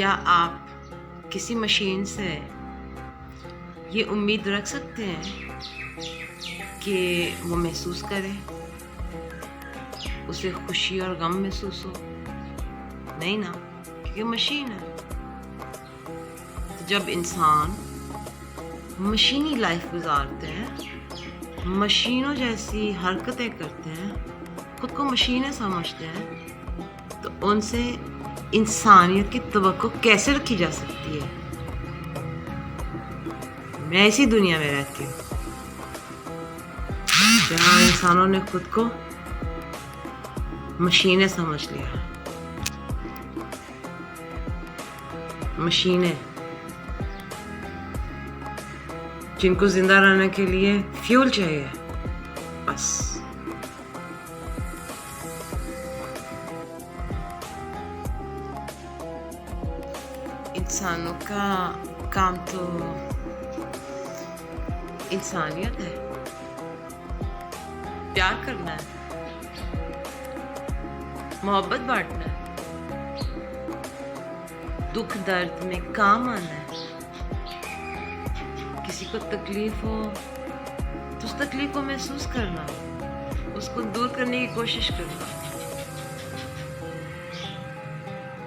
क्या आप किसी मशीन से ये उम्मीद रख सकते हैं कि वो महसूस करे, उसे खुशी और गम महसूस हो? नहीं ना, क्योंकि मशीन है। तो जब इंसान मशीनी लाइफ गुजारते हैं, मशीनों जैसी हरकतें करते हैं, खुद को मशीनें समझते हैं, तो उनसे इंसानियत की तवक्को कैसे रखी जा सकती है? मैं ऐसी दुनिया में रहती हूँ जहाँ इंसानों ने खुद को मशीनें समझ लिया। मशीनें जिनको जिंदा रहने के लिए फ्यूल चाहिए, बस। इंसानों का काम तो इंसानियत है, प्यार करना है, मोहब्बत बांटना है, दुख दर्द में काम आना है। किसी को तकलीफ हो तो उस तकलीफ को महसूस करना, उसको दूर करने की कोशिश करना।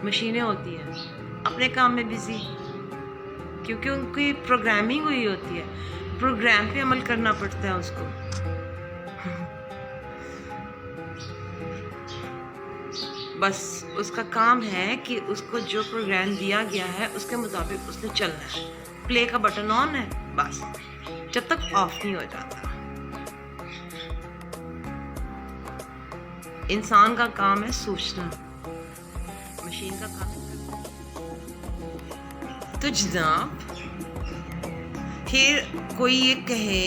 मशीनें होती हैं अपने काम में बिजी, क्योंकि उनकी प्रोग्रामिंग हुई होती है, प्रोग्राम पे अमल करना पड़ता है उसको। बस उसका काम है कि उसको जो प्रोग्राम दिया गया है उसके मुताबिक उसने चलना है। प्ले का बटन ऑन है, बस, जब तक ऑफ नहीं हो जाता। इंसान का काम है सोचना, मशीन का काम है। तो जनाब, फिर कोई ये कहे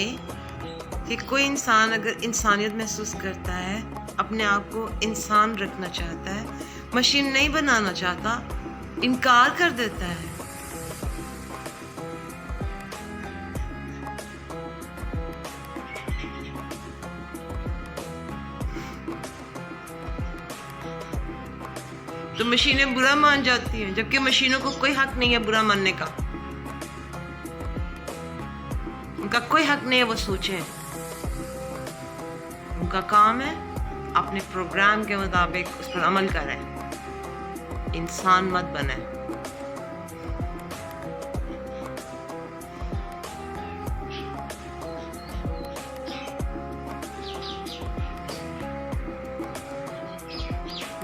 कि कोई इंसान अगर इंसानियत महसूस करता है, अपने आप को इंसान रखना चाहता है, मशीन नहीं बनाना चाहता, इनकार कर देता है। तो मशीनें बुरा मान जाती हैं, जबकि मशीनों को कोई हक नहीं है बुरा मानने का। उनका कोई हक नहीं है वो सोचें। उनका काम है अपने प्रोग्राम के मुताबिक उस पर अमल करें। इंसान मत बने।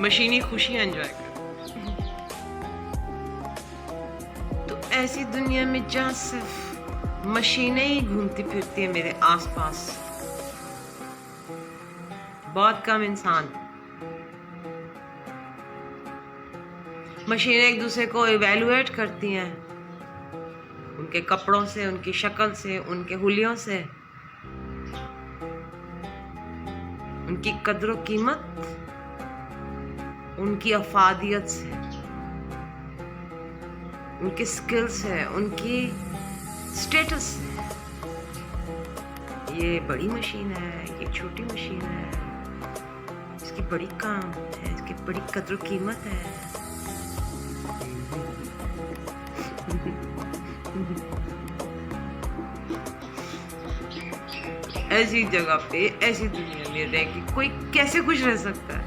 मशीनी खुशी एंजॉय करें। तो ऐसी दुनिया में जहाँ सिर्फ मशीनें ही घूमती फिरती हैं मेरे आसपास, बहुत कम इंसान। मशीनें एक दूसरे को इवैल्यूएट करती हैं, उनके कपड़ों से, उनकी शक्ल से, उनके हुलियों से, उनकी कद्र कीमत, उनकी अफादियत से, उनके स्किल से, उनकी स्टेटस से। ये बड़ी मशीन है, ये छोटी मशीन है, इसकी बड़ी काम है, इसकी बड़ी कद्र कीमत है। ऐसी जगह पे, ऐसी दुनिया में रह के कोई कैसे खुश रह सकता है?